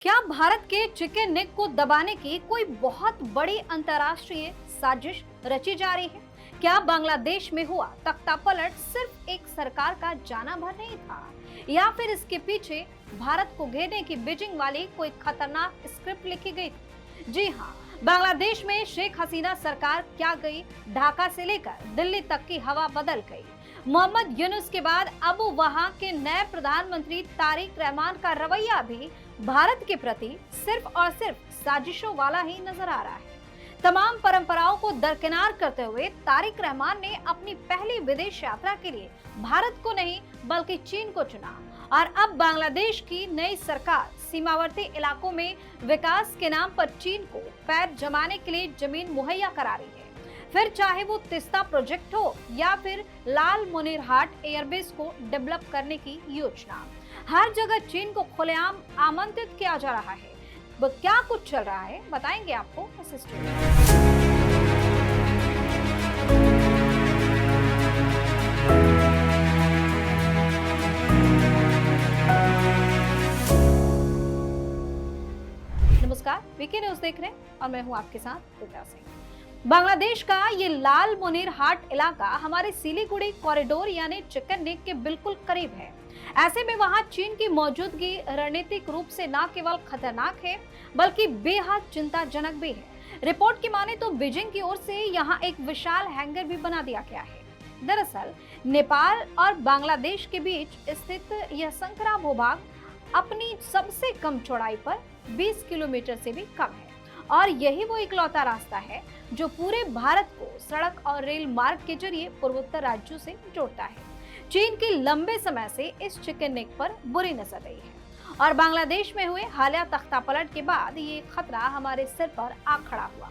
क्या भारत के chicken neck को दबाने की कोई बहुत बड़ी अंतर्राष्ट्रीय साजिश रची जा रही है? क्या बांग्लादेश में हुआ तख्तापलट सिर्फ एक सरकार का जाना भर नहीं था, या फिर इसके पीछे भारत को घेरने की बीजिंग वाली कोई खतरनाक स्क्रिप्ट लिखी गई थी? जी हाँ, बांग्लादेश में शेख हसीना सरकार क्या गई, ढाका से लेकर दिल्ली तक की हवा बदल गई। मोहम्मद यूनुस के बाद अब वहां के नए प्रधानमंत्री तारिक रहमान का रवैया भी भारत के प्रति सिर्फ और सिर्फ साजिशों वाला ही नजर आ रहा है। तमाम परंपराओं को दरकिनार करते हुए तारिक रहमान ने अपनी पहली विदेश यात्रा के लिए भारत को नहीं बल्कि चीन को चुना, और अब बांग्लादेश की नई सरकार सीमावर्ती इलाकों में विकास के नाम पर चीन को पैर जमाने के लिए जमीन मुहैया करा रही है। फिर चाहे वो तिस्ता प्रोजेक्ट हो या फिर लाल मोनिरहाट एयरबेस को डेवलप करने की योजना, हर जगह चीन को खुलेआम आमंत्रित किया जा रहा है। वो क्या कुछ चल रहा है बताएंगे आपको इस स्टोरी में। नमस्कार, वीके न्यूज देख रहे हैं और मैं हूं आपके साथ दिव्या सिंह। बांग्लादेश का ये लाल मोनिरहाट इलाका हमारे सिलीगुड़ी कॉरिडोर यानी चिकन नेक के बिल्कुल करीब है। ऐसे में वहां चीन की मौजूदगी रणनीतिक रूप से न केवल खतरनाक है बल्कि बेहद चिंताजनक भी है। रिपोर्ट की माने तो बीजिंग की ओर से यहाँ एक विशाल हैंगर भी बना दिया गया है। दरअसल नेपाल और बांग्लादेश के बीच स्थित यह संकरा भूभाग अपनी सबसे कम चौड़ाई पर 20 किलोमीटर से भी कम है, और यही वो इकलौता रास्ता है जो पूरे भारत को सड़क और रेल मार्ग के जरिए पूर्वोत्तर राज्यों से जोड़ता है। चीन की लंबे समय से इस चिकन नेक पर बुरी नजर रही है, और बांग्लादेश में हुए हालिया तख्तापलट के बाद ये खतरा हमारे सिर पर आ खड़ा हुआ।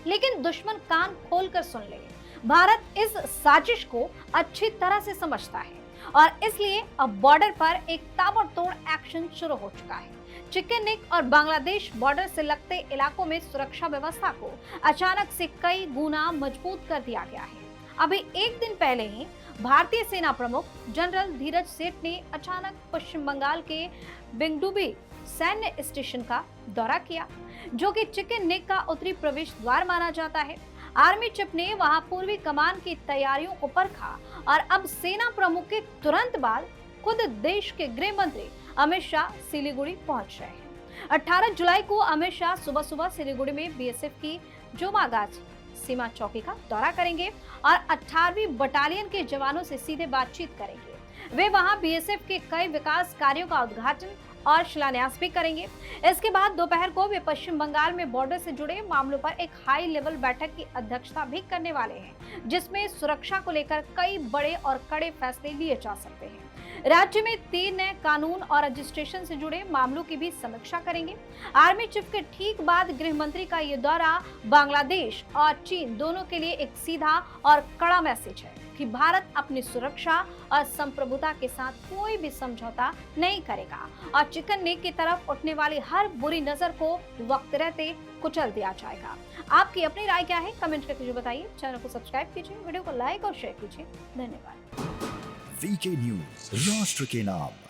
लेकिन दुश्मन कान खोलकर सुन ले, भारत इस साजिश को अच्छी तरह से समझता है, और इसलिए अब बॉर्डर पर एक ताबड़तोड़ एक्शन शुरू हो चुका है। चिकन नेक और बांग्लादेश बॉर्डर से लगते इलाकों में सुरक्षा व्यवस्था को अचानक से कई गुना मजबूत कर दिया गया है। अभी एक दिन पहले ही भारतीय सेना प्रमुख जनरल धीरज सेठ ने अचानक पश्चिम बंगाल के बेंगडुबी सैन्य स्टेशन का दौरा किया, जो कि चिकन नेक का उत्तरी प्रवेश द्वार माना जाता है। आर्मी चीफ ने वहां पूर्वी कमान की तैयारियों को परखा, और अब सेना प्रमुख के तुरंत बाद खुद देश के गृह मंत्री अमित शाह सिलीगुड़ी पहुंच रहे हैं। 18 जुलाई को अमित शाह सुबह सुबह सिलीगुड़ी में बीएसएफ की जोमागाछ सीमा चौकी का दौरा करेंगे और 18वीं बटालियन के जवानों से सीधे बातचीत करेंगे। वे वहां बीएसएफ के कई विकास कार्यों का उद्घाटन और शिलान्यास भी करेंगे। इसके बाद दोपहर को वे पश्चिम बंगाल में बॉर्डर से जुड़े मामलों पर एक हाई लेवल बैठक की अध्यक्षता भी करने वाले हैं, जिसमें सुरक्षा को लेकर कई बड़े और कड़े फैसले लिए जा सकते हैं। राज्य में 3 नए कानून और रजिस्ट्रेशन से जुड़े मामलों की भी समीक्षा करेंगे। आर्मी चीफ के ठीक बाद गृह मंत्री का ये दौरा बांग्लादेश और चीन दोनों के लिए एक सीधा और कड़ा मैसेज है कि भारत अपनी सुरक्षा और संप्रभुता के साथ कोई भी समझौता नहीं करेगा, और चिकन नेक की तरफ उठने वाली हर बुरी नजर को वक्त रहते कुचल दिया जाएगा। आपकी अपनी राय क्या है, कमेंट करके जो बताइए। चैनल को सब्सक्राइब कीजिए, वीडियो को लाइक और शेयर कीजिए। धन्यवाद। वीके न्यूज, राष्ट्र के नाम।